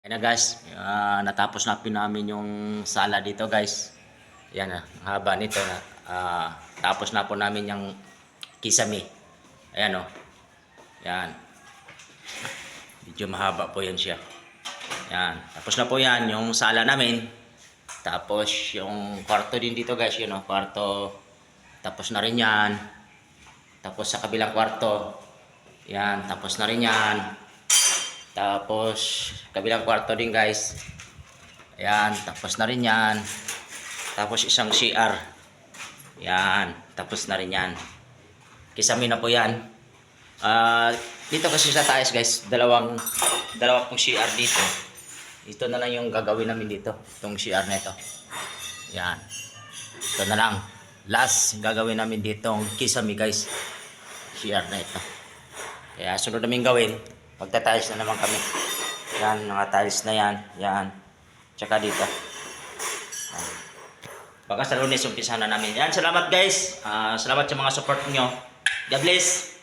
Ayan na guys, natapos na namin yung sala dito guys. Yan na, ang haba nito na. Tapos na po namin yung kisame. Ayan o. Yan. Medyo mahaba po yan siya. Yan. Tapos na po yan yung sala namin. Tapos yung kwarto din dito guys, yun o, kwarto. Tapos na rin yan. Tapos sa kabilang kwarto. Yan, tapos na rin yan. Tapos kabilang kwarto din guys. Ayan, tapos na rin yan. Tapos isang CR. Yan, tapos na rin yan. Kisame na po yan. Dito kasi sa taas guys, dalawang pong CR dito. Ito na lang yung gagawin namin dito. Itong CR na ito. Yan. Ito na lang. Last gagawin namin dito ang kisame guys. CR na ito. Kaya sunod namin gawin. Magta-tiles na naman kami. Yan, mga tiles na yan. Yan. Tsaka dito. Yan. Baka sa Lunes umpisa na namin. Yan, salamat guys. Salamat sa mga support nyo. God bless.